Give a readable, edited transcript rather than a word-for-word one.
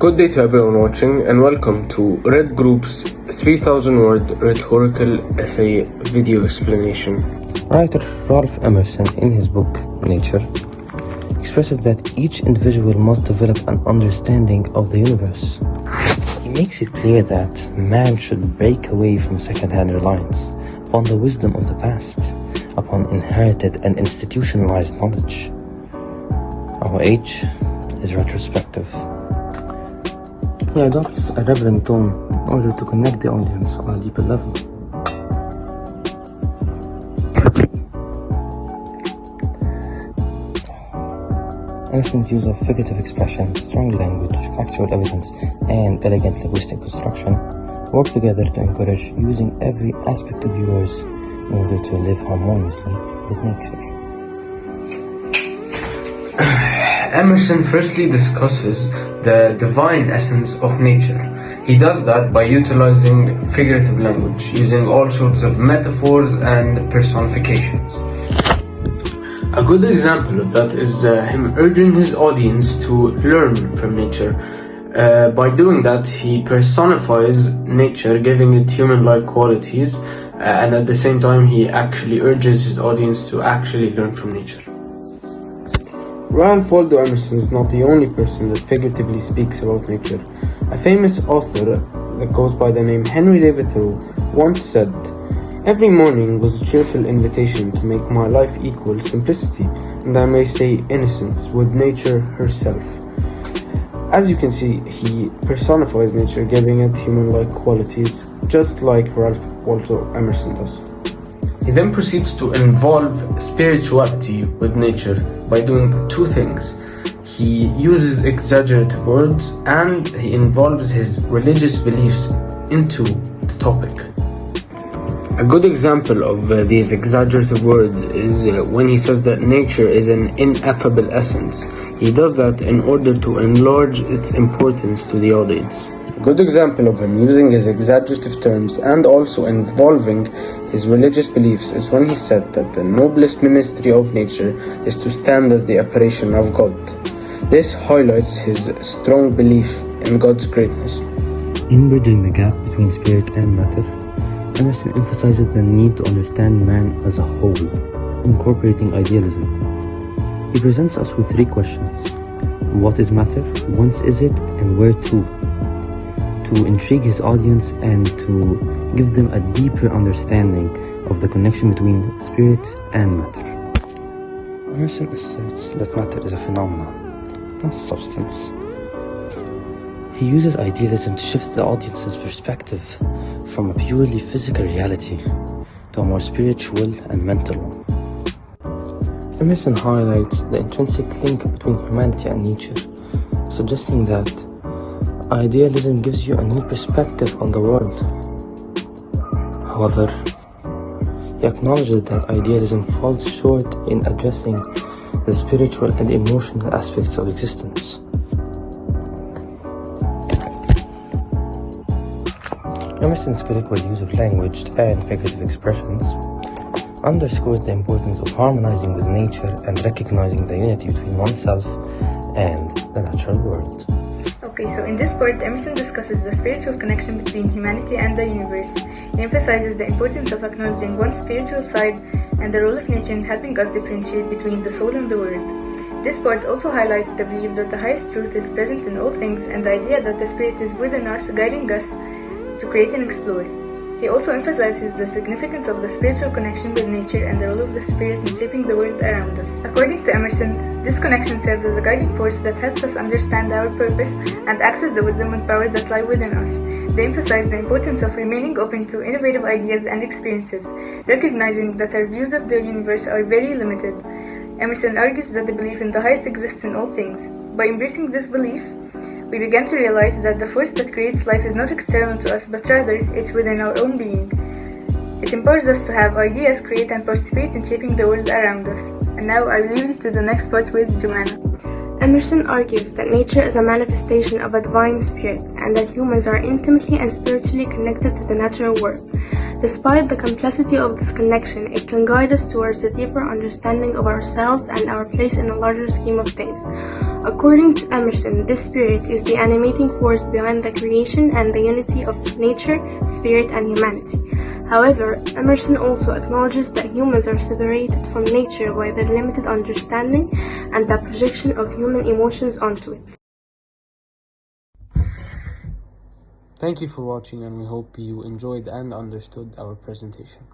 Good day to everyone watching, and welcome to Red Group's 3000 word rhetorical essay video explanation. Writer Ralph Emerson, in his book Nature, expresses that each individual must develop an understanding of the universe. He makes it clear that man should break away from second-hand reliance upon the wisdom of the past, upon inherited and institutionalized knowledge. Our age is retrospective. He adopts a reverent tone in order to connect the audience on a deeper level. Emerson's use of figurative expression, strong language, factual evidence, and elegant linguistic construction work together to encourage using every aspect of yours in order to live harmoniously with nature. Emerson firstly discusses the divine essence of nature. He does that by utilizing figurative language, using all sorts of metaphors and personifications. A good example of that is him urging his audience to learn from nature. By doing that, he personifies nature, giving it human-like qualities, and at the same time he actually urges his audience to actually learn from nature. Ralph Waldo Emerson is not the only person that figuratively speaks about nature. A famous author that goes by the name Henry David Thoreau once said, "Every morning was a cheerful invitation to make my life equal simplicity, and I may say innocence, with nature herself." As you can see, he personifies nature, giving it human-like qualities, just like Ralph Waldo Emerson does. He then proceeds to involve spirituality with nature by doing two things. He uses exaggerative words and he involves his religious beliefs into the topic. A good example of these exaggerative words is when he says that nature is an ineffable essence. He does that in order to enlarge its importance to the audience. A good example of him using his exaggerative terms and also involving his religious beliefs is when he said that the noblest ministry of nature is to stand as the apparition of God. This highlights his strong belief in God's greatness. In bridging the gap between spirit and matter, Emerson emphasizes the need to understand man as a whole, incorporating idealism. He presents us with three questions: what is matter, whence is it, and where to intrigue his audience and to give them a deeper understanding of the connection between spirit and matter. Emerson asserts that matter is a phenomenon, not a substance. He uses idealism to shift the audience's perspective from a purely physical reality to a more spiritual and mental one. Emerson highlights the intrinsic link between humanity and nature, suggesting that idealism gives you a new perspective on the world. However, he acknowledges that idealism falls short in addressing the spiritual and emotional aspects of existence. Emerson's critical use of language and figurative expressions underscores the importance of harmonizing with nature and recognizing the unity between oneself and the natural world. Okay, so in this part, Emerson discusses the spiritual connection between humanity and the universe. He emphasizes the importance of acknowledging one's spiritual side and the role of nature in helping us differentiate between the soul and the world. This part also highlights the belief that the highest truth is present in all things and the idea that the spirit is within us, guiding us to create and explore. He also emphasizes the significance of the spiritual connection with nature and the role of the spirit in shaping the world around us. According to Emerson, this connection serves as a guiding force that helps us understand our purpose and access the wisdom and power that lie within us. They emphasize the importance of remaining open to innovative ideas and experiences, recognizing that our views of the universe are very limited. Emerson argues that the belief in the highest exists in all things. By embracing this belief, we began to realize that the force that creates life is not external to us, but rather it's within our own being. It empowers us to have ideas, create and participate in shaping the world around us. And now I will leave you to the next part with Joanna. Emerson argues that nature is a manifestation of a divine spirit and that humans are intimately and spiritually connected to the natural world. Despite the complexity of this connection, it can guide us towards a deeper understanding of ourselves and our place in a larger scheme of things. According to Emerson, this spirit is the animating force behind the creation and the unity of nature, spirit, and humanity. However, Emerson also acknowledges that humans are separated from nature by their limited understanding and the projection of human emotions onto it. Thank you for watching, and we hope you enjoyed and understood our presentation.